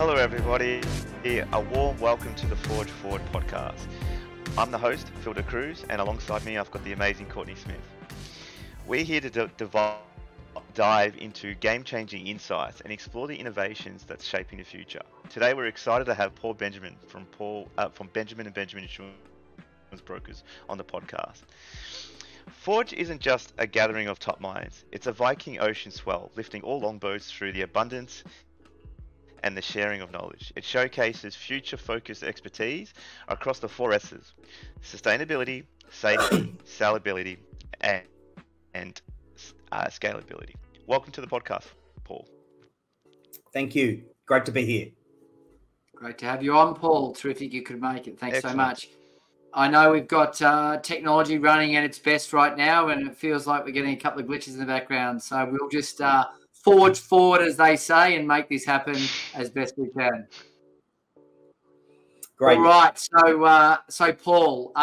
Hello everybody, a warm welcome to the Forge Forward podcast. I'm the host, Phil De Cruz, and alongside me I've got the amazing Courtney Smith. We're here to dive into game-changing insights and explore the innovations that's shaping the future. Today we're excited to have Paul Benjamin from Benjamin & Benjamin Insurance Brokers on the podcast. Forge isn't just a gathering of top minds, it's a Viking ocean swell, lifting all longboats through the abundance and the sharing of knowledge. It showcases future-focused expertise across the 4 S's: sustainability, safety, salability, and scalability. Welcome to the podcast, Paul. Thank you. Great to be here. Great to have you on, Paul. Terrific you could make it. Thanks Excellent. so much. I know we've got technology running at its best right now, and it feels like we're getting a couple of glitches in the background. So we'll just forge forward, as they say, and make this happen as best we can. Great. All right. So Paul,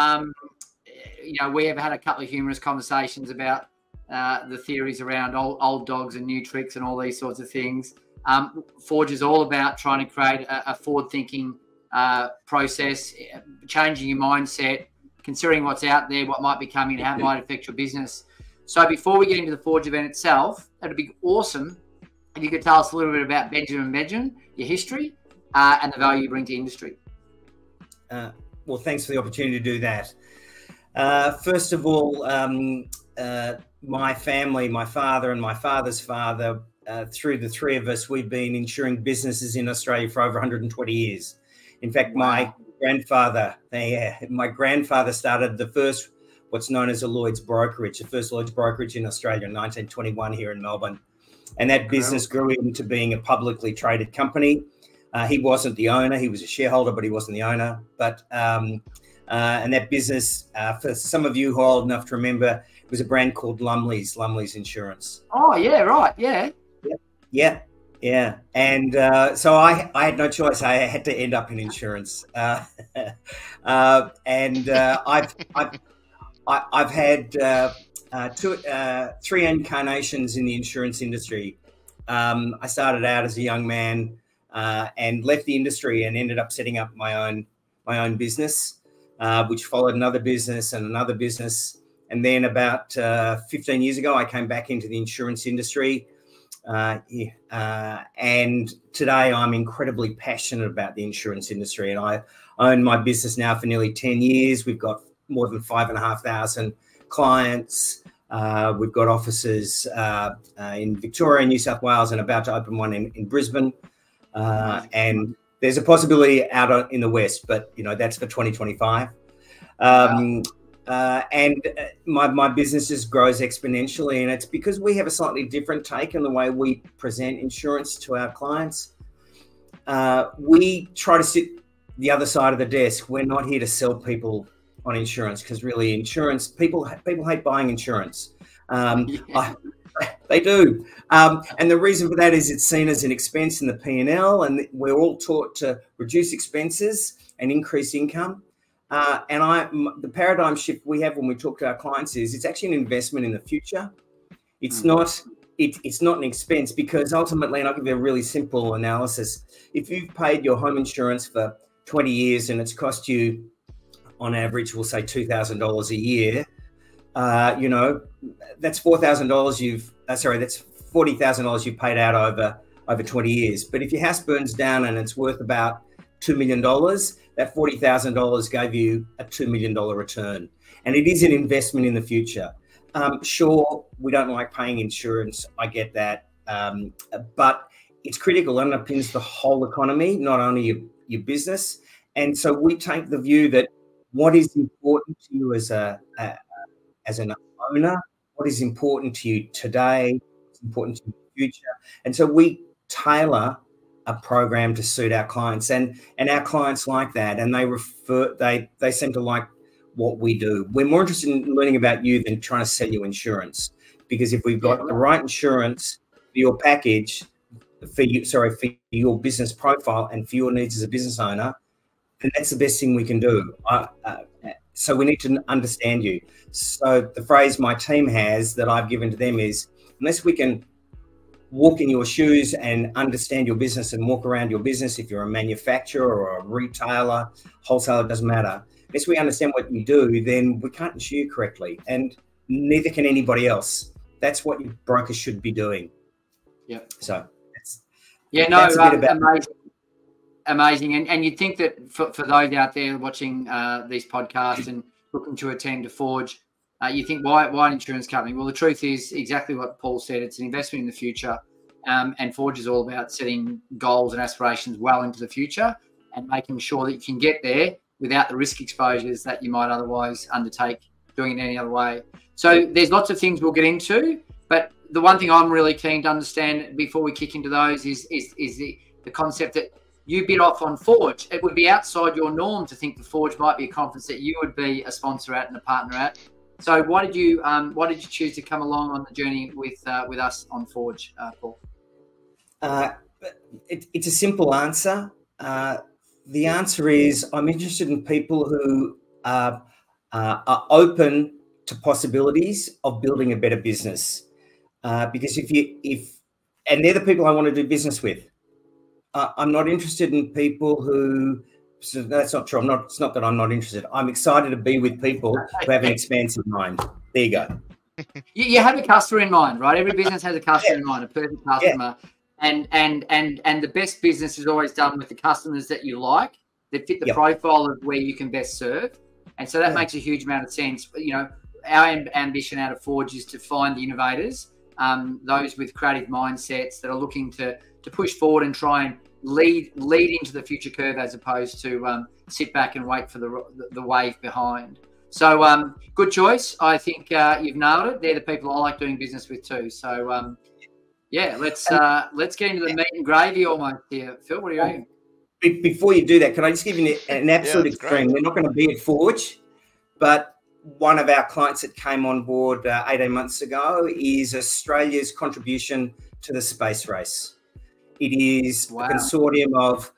we have had a couple of humorous conversations about the theories around old dogs and new tricks and all these sorts of things. Forge is all about trying to create a forward-thinking process, changing your mindset, considering what's out there, what might be coming, how it might affect your business. So before we get into the Forge event itself, it'd be awesome if you could tell us a little bit about Benjamin & Benjamin, your history, and the value you bring to industry. Well, thanks for the opportunity to do that. First of all, my family, my father and my father's father, through the 3 of us, we've been insuring businesses in Australia for over 120 years. In fact, my grandfather started the first, what's known as a Lloyd's brokerage, the first Lloyd's brokerage in Australia in 1921 here in Melbourne. And that business grew into being a publicly traded company. He wasn't the owner, he was a shareholder, but he wasn't the owner. But and that business, for some of you who are old enough to remember, it was a brand called Lumley's Insurance. Oh, yeah, right, yeah. Yeah. And so I had no choice. I had to end up in insurance. I've had 3 incarnations in the insurance industry. I started out as a young man and left the industry and ended up setting up my own business, which followed another business and another business. And then about 15 years ago, I came back into the insurance industry. And today I'm incredibly passionate about the insurance industry, and I own my business now for nearly 10 years. We've got more than 5,500 clients. We've got offices in Victoria, New South Wales, and about to open one in Brisbane. And there's a possibility out in the West, but that's for 2025. And my business just grows exponentially, and it's because we have a slightly different take on the way we present insurance to our clients. We try to sit the other side of the desk. We're not here to sell people on insurance, because really insurance, people hate buying insurance. They do. And the reason for that is it's seen as an expense in the P&L, and we're all taught to reduce expenses and increase income. The paradigm shift we have when we talk to our clients is it's actually an investment in the future. It's not an expense, because ultimately, and I'll give you a really simple analysis. If you've paid your home insurance for 20 years and it's cost you, on average, we'll say $2,000 a year, that's $4,000 that's $40,000 you've paid out over 20 years. But if your house burns down and it's worth about $2 million, that $40,000 gave you a $2 million return. And it is an investment in the future. Sure, we don't like paying insurance. I get that. But it's critical. It underpins the whole economy, not only your business. And so we take the view that what is important to you as an owner, what is important to you today, what's important to you in the future. And so we tailor a program to suit our clients, and our clients like that, and they seem to like what we do. We're more interested in learning about you than trying to sell you insurance, because if we've got the right insurance for your package, for your business profile and for your needs as a business owner, then that's the best thing we can do. So we need to understand you. So the phrase my team has that I've given to them is, unless we can walk in your shoes and understand your business and walk around your business. If you're a manufacturer or a retailer, wholesaler, doesn't matter. Unless we understand what you do, then we can't insure you correctly, and neither can anybody else. That's what your broker should be doing. Yeah. So that's a bit about amazing. And you'd think that for those out there watching these podcasts and looking to attend to Forge, you think, why an insurance company? Well, the truth is exactly what Paul said. It's an investment in the future, and Forge is all about setting goals and aspirations well into the future and making sure that you can get there without the risk exposures that you might otherwise undertake doing it any other way. So there's lots of things we'll get into, but the one thing I'm really keen to understand before we kick into those is the concept that you bid off on Forge. It would be outside your norm to think the Forge might be a conference that you would be a sponsor at and a partner at. So why did you choose to come along on the journey with us on Forge, Paul? It's a simple answer. The answer is I'm interested in people who are open to possibilities of building a better business. Because and they're the people I want to do business with. I'm not interested in people who. So that's not true. It's not that I'm not interested. I'm excited to be with people who have an expansive mind. There you go. You have a customer in mind, right? Every business has a customer in mind, a perfect customer. Yeah. And the best business is always done with the customers that you like, that fit the profile of where you can best serve. And so that makes a huge amount of sense. You know, our ambition out of Forge is to find the innovators, those with creative mindsets that are looking to push forward and try and lead into the future curve, as opposed to sit back and wait for the wave behind. So good choice. I think you've nailed it. They're the people I like doing business with too. So let's get into the meat and gravy almost here. Phil, what do you reckon? Before you do that, can I just give you an absolute extreme? Great. We're not going to be at Forge, but one of our clients that came on board 18 months ago is Australia's contribution to the space race. It is a consortium of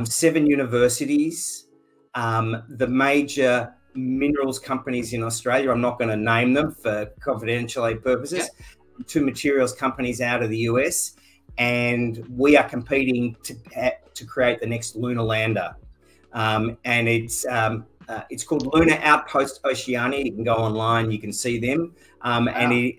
7 universities, the major minerals companies in Australia. I'm not going to name them for confidentiality purposes. 2 materials companies out of the US, and we are competing to create the next lunar lander. And it's called Lunar Outpost Oceania. You can go online, you can see them, and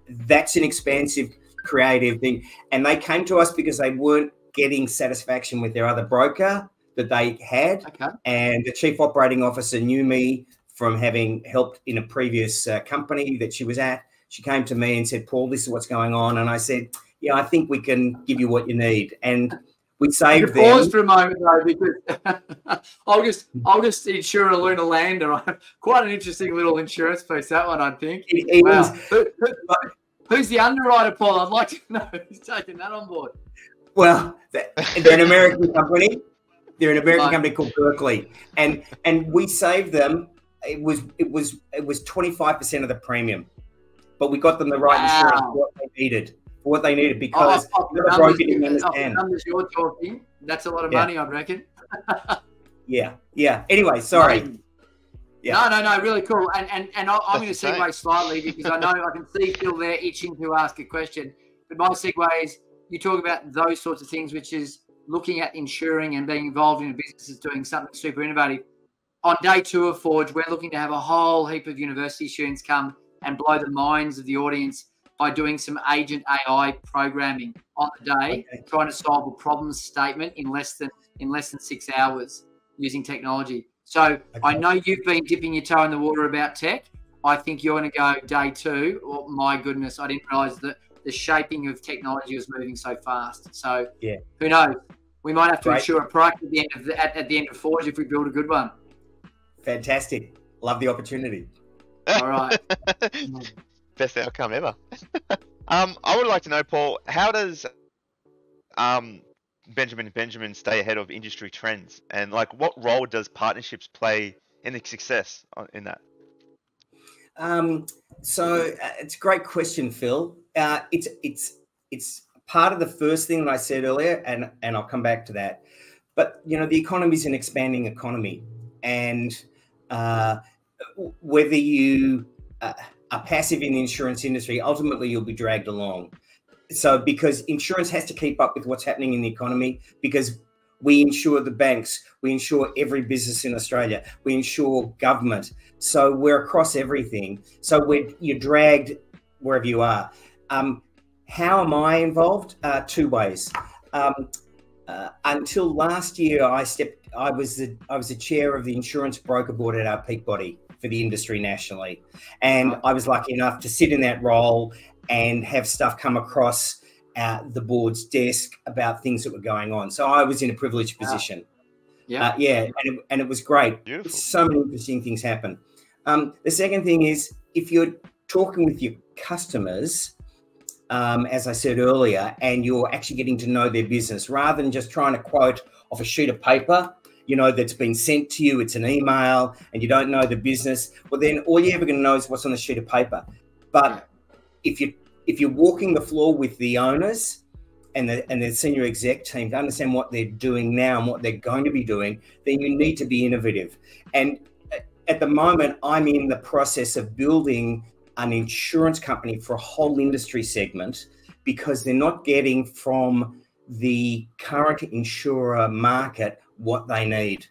that's an expansive, creative thing. And they came to us because they weren't getting satisfaction with their other broker that they had. And the chief operating officer knew me from having helped in a previous company that she was at. She came to me and said, Paul, this is what's going on. And I said, yeah, I think we can give you what you need. And we saved them. Pause for a moment though, because I'll just insure a lunar lander. Quite an interesting little insurance piece, that one, I think. Wow. Who's the underwriter, Paul? I'd like to know who's taking that on board. Well, they're an American company. They're an American company called Berkeley, and we saved them. It was 25% of the premium, but we got them the right insurance for what they needed because the broker didn't understand. The numbers you're talking, that's a lot of money, I reckon. Yeah. Anyway, sorry. Yeah. No, really cool. And I'm going to segue slightly because I know I can see Phil there itching to ask a question. But my segue is you talk about those sorts of things, which is looking at insuring and being involved in a business is doing something super innovative. On day 2 of Forge, we're looking to have a whole heap of university students come and blow the minds of the audience by doing some agent AI programming on the day, trying to solve a problem statement in less than 6 hours using technology. So I know you've been dipping your toe in the water about tech. I think you're going to go day 2. Oh, my goodness, I didn't realize that the shaping of technology was moving so fast. So who knows? We might have to insure a product at the end of Forge if we build a good one. Fantastic. Love the opportunity. All right. Best outcome ever. I would like to know, Paul, how does Benjamin stay ahead of industry trends, and what role does partnerships play in the success in that? So it's a great question, Phil. It's part of the first thing that I said earlier, and I'll come back to that. But the economy is an expanding economy, and whether you are passive in the insurance industry, ultimately you'll be dragged along. So because insurance has to keep up with what's happening in the economy, because we insure the banks, we insure every business in Australia, we insure government. So we're across everything. So you're dragged wherever you are. How am I involved? Two ways. Until last year, I was the chair of the insurance broker board at our peak body for the industry nationally, and I was lucky enough to sit in that role and have stuff come across the board's desk about things that were going on. So I was in a privileged position. And it was great. Beautiful. So many interesting things happen. The second thing is, if you're talking with your customers, as I said earlier, and you're actually getting to know their business rather than just trying to quote off a sheet of paper, that's been sent to you, it's an email, and you don't know the business, well, then all you're ever going to know is what's on the sheet of paper. But if you're walking the floor with the owners and the senior exec team to understand what they're doing now and what they're going to be doing, then you need to be innovative. And at the moment, I'm in the process of building an insurance company for a whole industry segment, because they're not getting from the current insurer market what they need.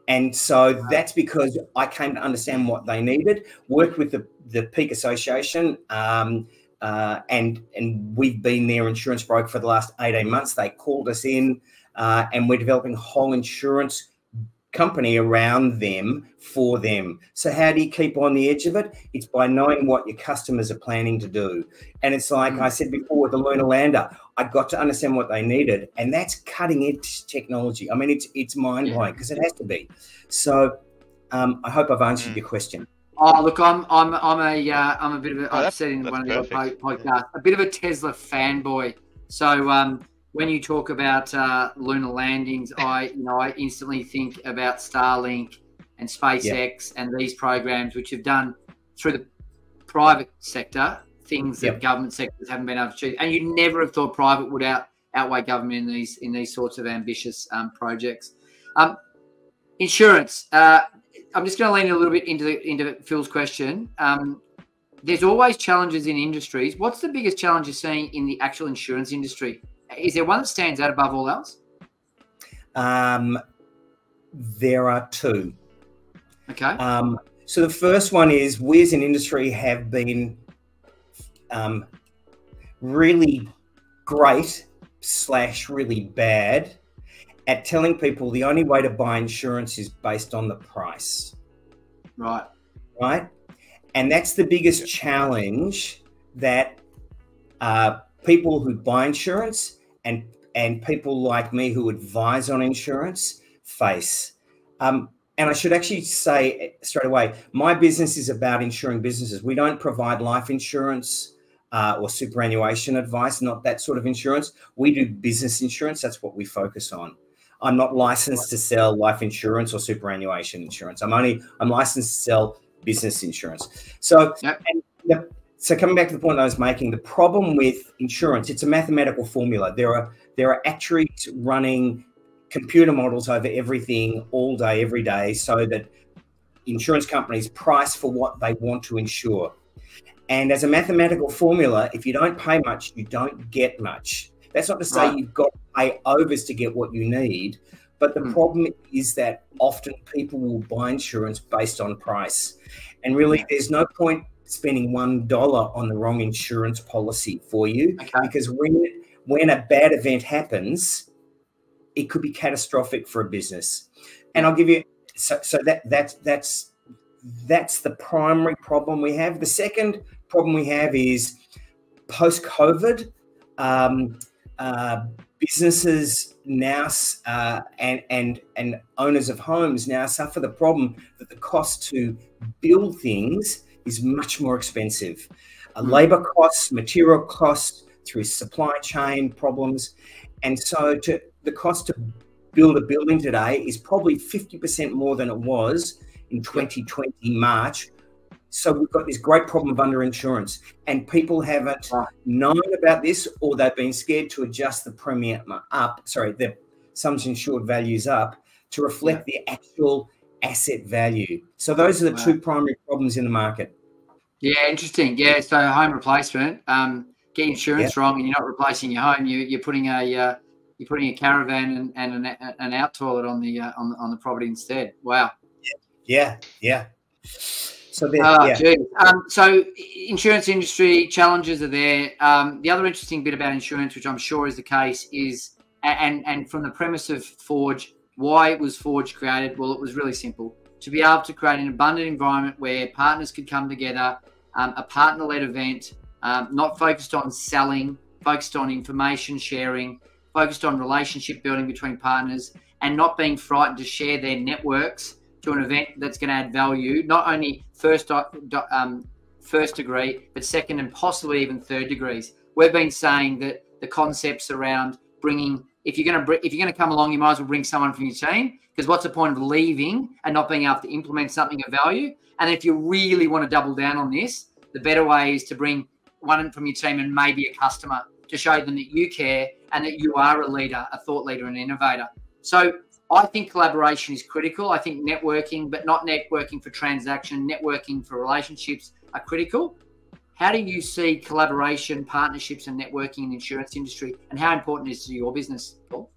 And so that's because I came to understand what they needed, worked with the Peak Association, and we've been their insurance broker for the last 18 months. They called us in, and we're developing a whole insurance company around them for them. So how do you keep on the edge of it? It's by knowing what your customers are planning to do. And it's like I said before with the lunar lander, I got to understand what they needed, and that's cutting edge technology. I mean, it's mind blowing, because it has to be. So I hope I've answered your question. Oh, look, I'm a bit of a, I've said in one of the other podcasts, a bit of a Tesla fanboy. So when you talk about lunar landings, I instantly think about Starlink and SpaceX and these programs, which have done through the private sector things that government sectors haven't been able to achieve. And you never have thought private would outweigh government in these sorts of ambitious projects. Insurance. I'm just going to lean a little bit into Phil's question. There's always challenges in industries. What's the biggest challenge you're seeing in the actual insurance industry? Is there one that stands out above all else? There are two. Okay. So the first one is, we as an industry have been really great / really bad at telling people the only way to buy insurance is based on the price. Right. And that's the biggest challenge that people who buy insurance and people like me who advise on insurance face. And I should actually say straight away, my business is about insuring businesses. We don't provide life insurance or superannuation advice, not that sort of insurance. We do business insurance. That's what we focus on. I'm not licensed to sell life insurance or superannuation insurance. I'm licensed to sell business insurance. So, so coming back to the point I was making, the problem with insurance, it's a mathematical formula. There are actuaries running computer models over everything all day, every day, so that insurance companies price for what they want to insure. And as a mathematical formula, if you don't pay much, you don't get much. That's not to say you've got to pay overs to get what you need, but the problem is that often people will buy insurance based on price. And really, there's no point spending $1 on the wrong insurance policy for you, because when a bad event happens, it could be catastrophic for a business. And I'll give you, that's the primary problem we have. The second problem we have is post-COVID, businesses now and owners of homes now suffer the problem that the cost to build things is much more expensive. Labor costs, material costs, through supply chain problems. And so the cost to build a building today is probably 50% more than it was in 2020 March. So we've got this great problem of underinsurance, and people haven't known about this, or they've been scared to adjust the premium up, the sums insured values up to reflect the actual asset value. So those are the two primary problems in the market. Yeah, interesting. Yeah, so home replacement, get insurance wrong and you're not replacing your home. You're putting a caravan and an out toilet on the property instead. Wow. Yeah. So so insurance industry challenges are there. The other interesting bit about insurance, which I'm sure is the case, is and from the premise of Forge, why was Forge created? Well, it was really simple: to be able to create an abundant environment where partners could come together, a partner-led event, not focused on selling, focused on information sharing, focused on relationship building between partners, and not being frightened to share their networks to an event that's going to add value, not only first degree, but second and possibly even third degrees. We've been saying that the concepts around bringing, if you're going to come along, you might as well bring someone from your team, because what's the point of leaving and not being able to implement something of value? And if you really want to double down on this, the better way is to bring one from your team and maybe a customer to show them that you care and that you are a leader, a thought leader, an innovator. So I think collaboration is critical. I think networking, but not networking for transaction, networking for relationships are critical. How do you see collaboration, partnerships, and networking in the insurance industry, and how important is it to your business, Paul?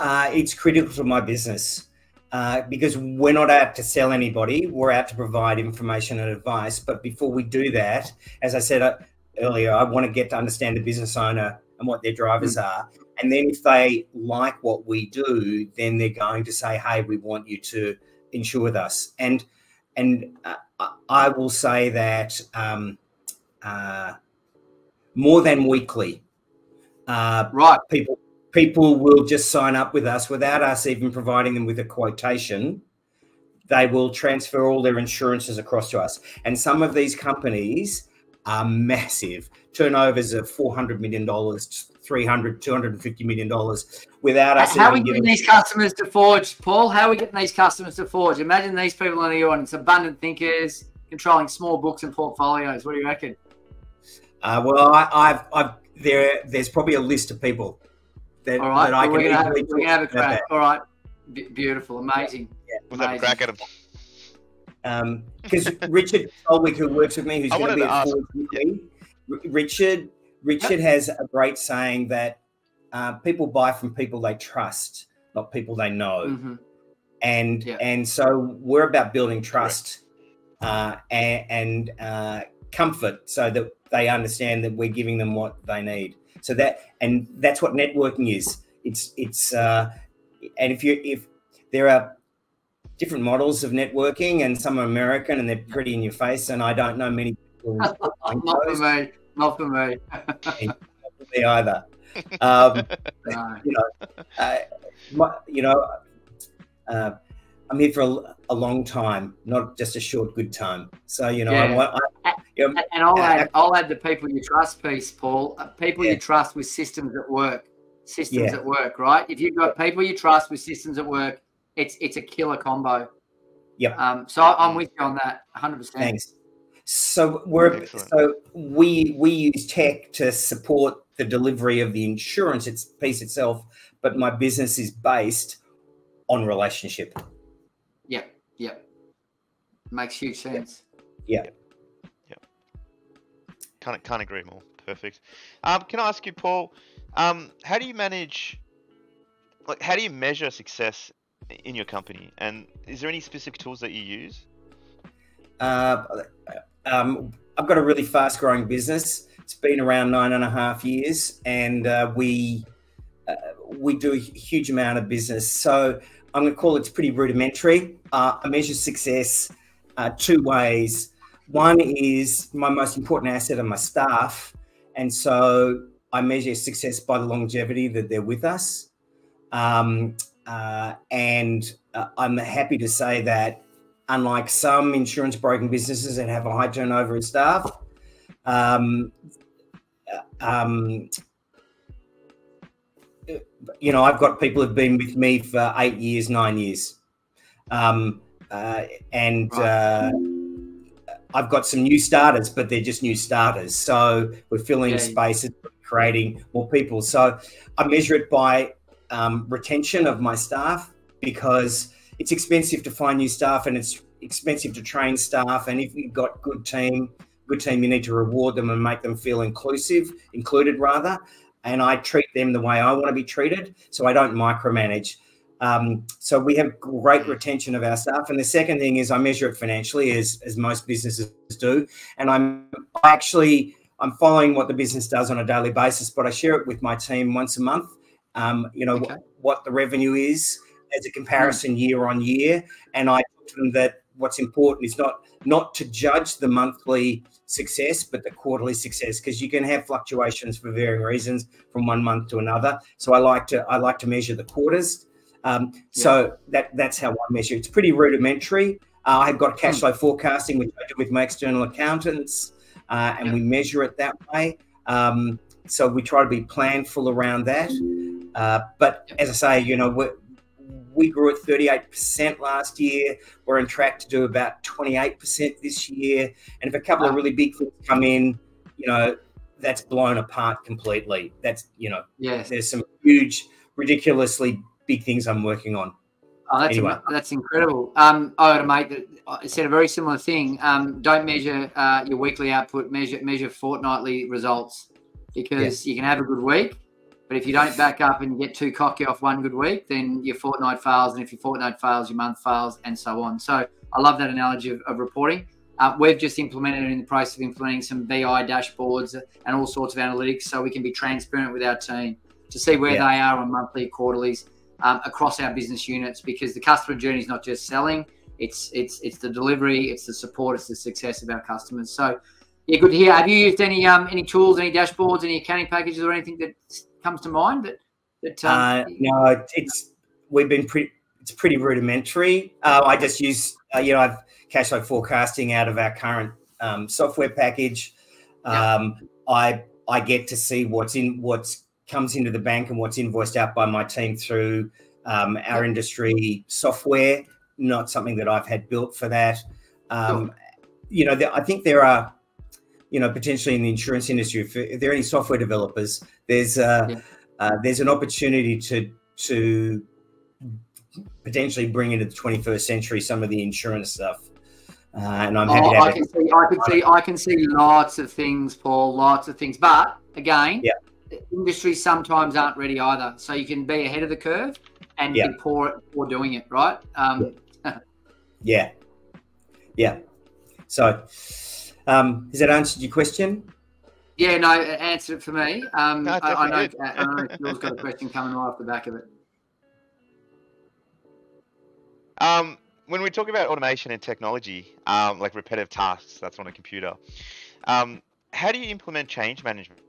It's critical to my business because we're not out to sell anybody. We're out to provide information and advice. But before we do that, as I said earlier, I want to get to understand the business owner and what their drivers are. And then if they like what we do, then they're going to say, hey, we want you to insure with us. And I will say that more than weekly, people will just sign up with us without us even providing them with a quotation. They will transfer all their insurances across to us. And some of these companies are massive, turnovers of $400 million, $300, $250 million without us. How are we getting these customers to Forge, Paul? How are we getting these customers to Forge? Imagine these people on the audience, abundant thinkers, controlling small books and portfolios. What do you reckon? There's probably a list of people that, all right, that I can we're gonna have a crack. All right, beautiful, amazing. We'll have a crack at them. Because Richard Solwick, who works with me, who's going to be at Forge with me, Richard has a great saying that people buy from people they trust, not people they know. Mm-hmm. And so we're about building trust and comfort so that they understand that we're giving them what they need. So that's what networking is. And if there are different models of networking, and some are American and they're pretty in your face, and I don't know many people. Not for me. Not for me either. I'm here for a long time, not just a short good time. So I'll add the people you trust piece, Paul. People you trust with systems at work. At work, right? If you've got people you trust with systems at work, it's a killer combo. Yep. So I'm with you on that, 100%. Thanks. So we use tech to support the delivery of the insurance piece itself, but my business is based on relationship. Yep. Makes huge sense. Yeah. Can't agree more. Perfect. Can I ask you, Paul, how do you manage, how do you measure success in your company? And is there any specific tools that you use? I've got a really fast growing business. It's been around 9.5 years, and we do a huge amount of business. So I'm going to call it pretty rudimentary. I measure success two ways. One is my most important asset are my staff. And so I measure success by the longevity that they're with us. And I'm happy to say that unlike some insurance broking businesses that have a high turnover of staff, I've got people who've been with me for 8 years, 9 years. I've got some new starters, but they're just new starters. So we're filling spaces, creating more people. So I measure it by retention of my staff, because it's expensive to find new staff and it's expensive to train staff. And if you've got good team, good team, you need to reward them and make them feel included rather. And I treat them the way I want to be treated, so I don't micromanage. So we have great retention of our staff. And the second thing is I measure it financially, as most businesses do. And I'm following what the business does on a daily basis, but I share it with my team once a month. What the revenue is as a comparison year on year. And I talk to them that what's important is not to judge the monthly success, but the quarterly success, because you can have fluctuations for varying reasons from one month to another. So I like to measure the quarters. So that's how I measure. It's pretty rudimentary. I've got cash flow forecasting, which I do with my external accountants, and we measure it that way. So we try to be planful around that. But as I say, we grew at 38% last year. We're on track to do about 28% this year. And if a couple of really big things come in, that's blown apart completely. That's, there's some huge, ridiculously big things I'm working on. Oh, that's incredible. I had a mate that said a very similar thing. Don't measure your weekly output, measure fortnightly results, because you can have a good week, but if you don't back up and you get too cocky off one good week, then your fortnight fails. And if your fortnight fails, your month fails, and so on. So I love that analogy of reporting. We've just implemented, in the process of implementing, some BI dashboards and all sorts of analytics, so we can be transparent with our team to see where they are on monthly, quarterlies, across our business units, because the customer journey is not just selling, it's the delivery, it's the support, it's the success of our customers. So yeah, good to hear. Have you used any tools, any dashboards, any accounting packages, or anything that comes to mind no, it's pretty rudimentary. I just use I've cash flow forecasting out of our current software package. I get to see what's comes into the bank and what's invoiced out by my team through our industry software, not something that I've had built for that. I think there are, potentially in the insurance industry, if there are any software developers, there's an opportunity to potentially bring into the 21st century some of the insurance stuff. And I'm happy I can see lots of things, Paul, lots of things. But again, industries sometimes aren't ready either. So you can be ahead of the curve and be poor doing it, right? So has that answered your question? Yeah, no, it answered it for me. I know Phil's got a question coming right off the back of it. When we talk about automation and technology, like repetitive tasks that's on a computer, how do you implement change management?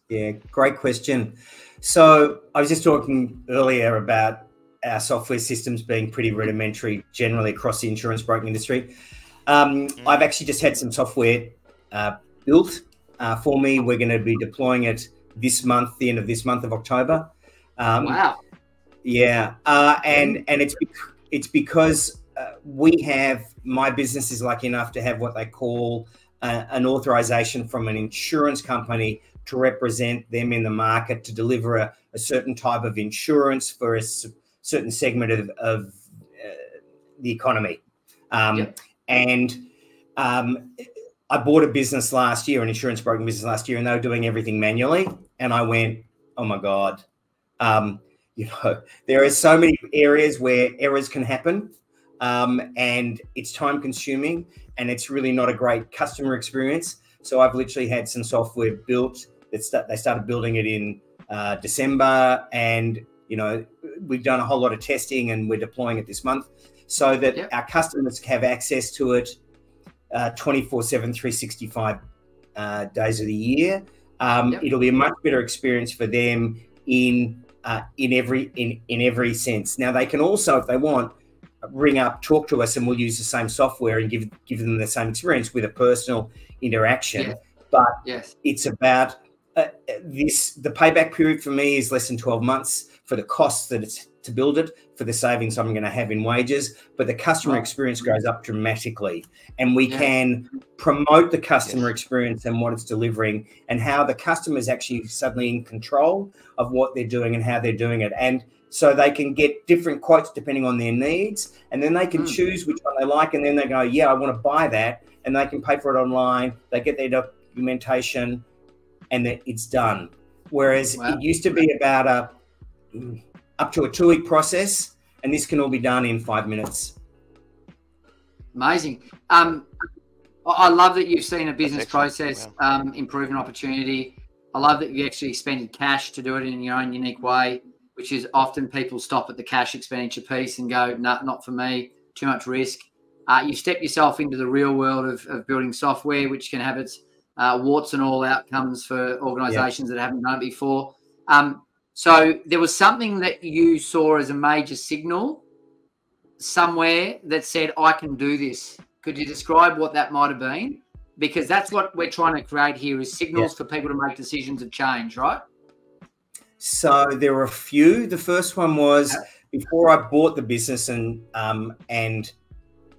Yeah, great question. So I was just talking earlier about our software systems being pretty rudimentary generally across the insurance broking industry. I've actually just had some software built for me. We're going to be deploying it this month, the end of this month of October. Wow. Yeah, and it's because my business is lucky enough to have what they call an authorization from an insurance company to represent them in the market to deliver a certain type of insurance for a certain segment of the economy. And I bought a business last year, an insurance broking business last year, and they were doing everything manually. And I went, oh my God, there are so many areas where errors can happen, and it's time consuming, and it's really not a great customer experience. So I've literally had some software built. They started building it in December, and we've done a whole lot of testing, and we're deploying it this month so that our customers have access to it 24/7, 365 days of the year. It'll be a much better experience for them in every sense. Now they can also, if they want, ring up, talk to us, and we'll use the same software and give them the same experience with a personal interaction. But it's about the payback period for me is less than 12 months for the costs that it's to build it, for the savings I'm going to have in wages, but the customer experience goes up dramatically, and we can promote the customer experience and what it's delivering, and how the customer is actually suddenly in control of what they're doing and how they're doing it. And so they can get different quotes depending on their needs, and then they can choose which one they like, and then they go, yeah, I want to buy that, and they can pay for it online. They get their documentation, and then it's done. Whereas it used to be about up to a 2-week process, and this can all be done in 5 minutes. Amazing. I love that you've seen a business process improve an opportunity. I love that you actually expended cash to do it in your own unique way, which is often people stop at the cash expenditure piece and go, no, not for me, too much risk. You step yourself into the real world of building software, which can have its warts and all outcomes for organisations that haven't done it before. So there was something that you saw as a major signal somewhere that said, I can do this. Could you describe what that might have been? Because that's what we're trying to create here, is signals for people to make decisions of change, right? So there were a few. The first one was before I bought the business and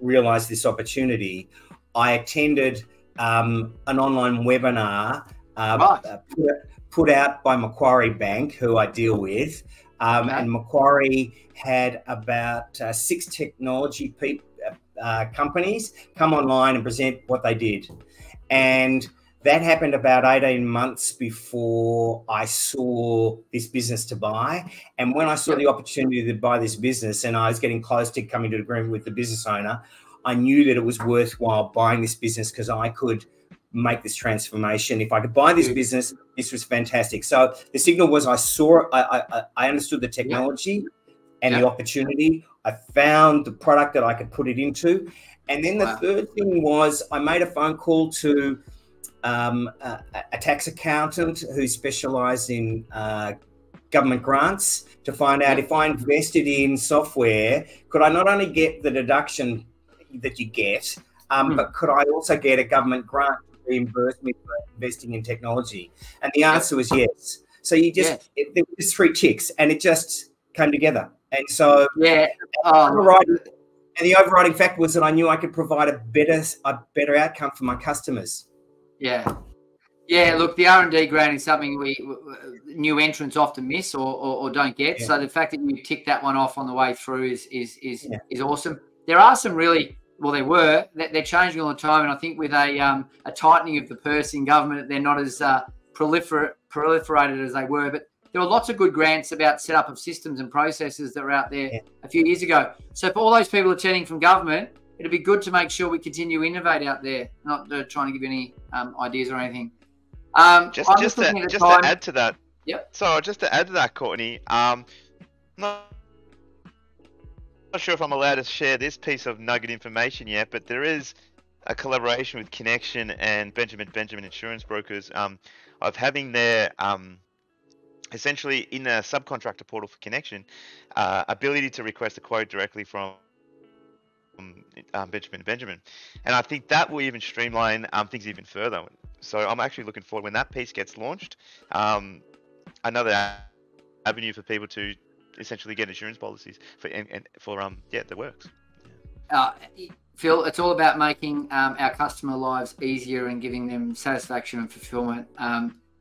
realised this opportunity, I attended an online webinar put out by Macquarie Bank, who I deal with. And Macquarie had about 6 technology companies come online and present what they did. And that happened about 18 months before I saw this business to buy. And when I saw the opportunity to buy this business, and I was getting close to coming to an agreement with the business owner, I knew that it was worthwhile buying this business because I could make this transformation. If I could buy this business, this was fantastic. So the signal was I understood the technology and the opportunity. I found the product that I could put it into. And then the third thing was I made a phone call to a tax accountant who specialised in government grants to find out if I invested in software, could I not only get the deduction that you get, but could I also get a government grant to reimburse me for investing in technology? And the answer was yes. So you just, there were just 3 ticks, and it just came together. And so and the overriding factor was that I knew I could provide a better outcome for my customers. Yeah. Look, the R&D grant is something new entrants often miss or don't get. So the fact that you tick that one off on the way through is awesome. There are some really, they're changing all the time, and I think with a tightening of the purse in government, they're not as proliferated as they were. But there were lots of good grants about setup of systems and processes that were out there a few years ago. So for all those people attending from government, it'd be good to make sure we continue to innovate out there, not trying to give you any ideas or anything. Just to add to that. So just to add to that, Courtney, not sure if I'm allowed to share this piece of nugget information yet, but there is a collaboration with Connection and Benjamin Insurance Brokers of having their essentially in a subcontractor portal for Connection, ability to request a quote directly from Benjamin, and I think that will even streamline things even further. So I'm actually looking forward when that piece gets launched. Another avenue for people to essentially get insurance policies for that works. Phil, it's all about making our customer lives easier and giving them satisfaction and fulfillment.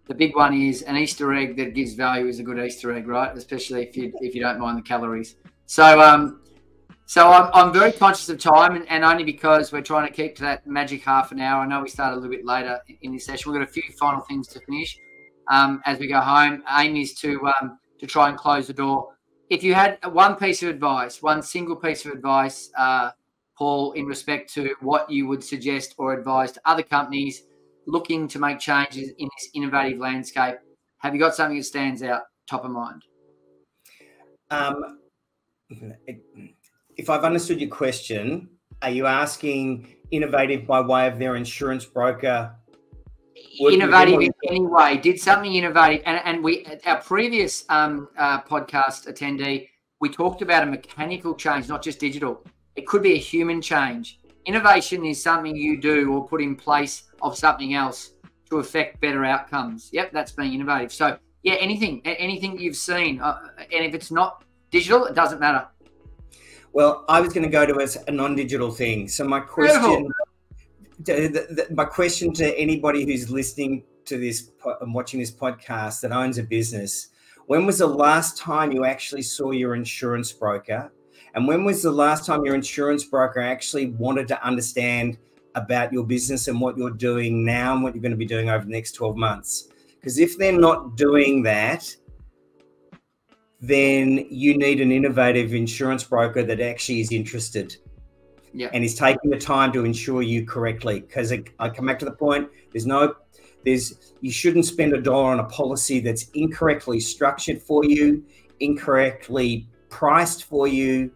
The big one is an Easter egg that gives value is a good Easter egg, right? Especially if you don't mind the calories. So I'm very conscious of time, and only because we're trying to keep to that magic half an hour. I know we started a little bit later in this session. We've got a few final things to finish as we go home. Aim is to try and close the door. If you had one single piece of advice, Paul, in respect to what you would suggest or advise to other companies looking to make changes in this innovative landscape, have you got something that stands out top of mind? If I've understood your question, are you asking innovative by way of their insurance broker? Innovative in any way. Did something innovative. And our previous podcast attendee, we talked about a mechanical change, not just digital. It could be a human change. Innovation is something you do or put in place of something else to affect better outcomes. Yep, that's being innovative. So, anything you've seen. And if it's not digital, it doesn't matter. Well, I was going to go to a non-digital thing. So my question, my question to anybody who's listening to this and watching this podcast that owns a business, When was the last time you actually saw your insurance broker? And when was the last time your insurance broker actually wanted to understand about your business and what you're doing now and what you're going to be doing over the next 12 months? Because if they're not doing that, then you need an innovative insurance broker that actually is interested and is taking the time to insure you correctly. Because I come back to the point, you shouldn't spend $1 on a policy that's incorrectly structured for you, incorrectly priced for you,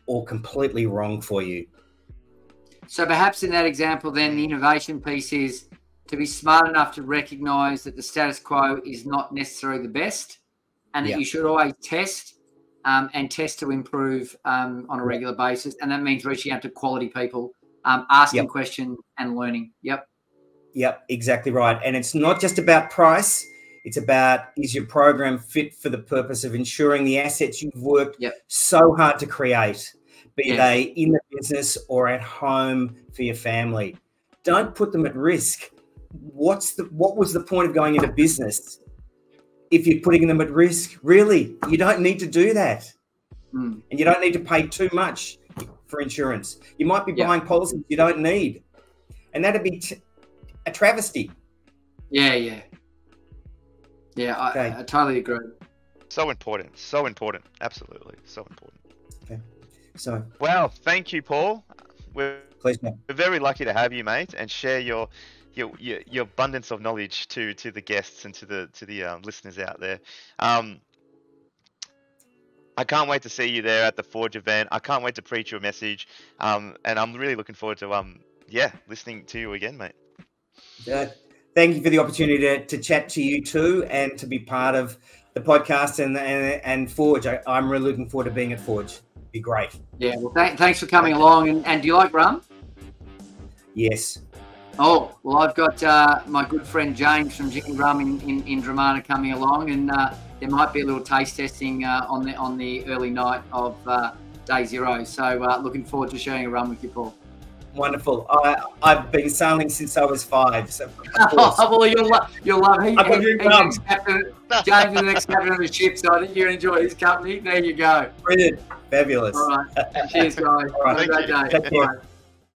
or completely wrong for you. So perhaps in that example, then the innovation piece is to be smart enough to recognize that the status quo is not necessarily the best, and that you should always test and test to improve on a regular basis. And that means reaching out to quality people, asking questions and learning. Yep, exactly right. And it's not just about price. It's about, is your program fit for the purpose of ensuring the assets you've worked so hard to create, be they in the business or at home for your family. Don't put them at risk. What was the point of going into business if you're putting them at risk? Really, you don't need to do that. And you don't need to pay too much for insurance. You might be buying policies you don't need. And that'd be a travesty. I totally agree. So important, absolutely so important. Okay, so well, thank you, Paul. We're pleasure. very lucky to have you, mate, and share your abundance of knowledge to the guests and to the listeners out there. I can't wait to see you there at the Forge event. I can't wait to preach your message, and I'm really looking forward to listening to you again, mate. Thank you for the opportunity to chat to you too, and to be part of the podcast and Forge. I'm really looking forward to being at Forge. It'd be great. Yeah, well, thanks for coming along. And do you like rum? Yes. Oh, well, I've got my good friend James from Jimmy Rum in Dramana coming along, and there might be a little taste testing on the early night of day 0. So looking forward to sharing a rum with you, Paul. Wonderful. I've been sailing since I was 5. So well, you'll love him. James is the next captain of the ship, so I think you'll enjoy his company. There you go. Brilliant. Fabulous. All right. Cheers, guys. All right. Have a great day. Take care.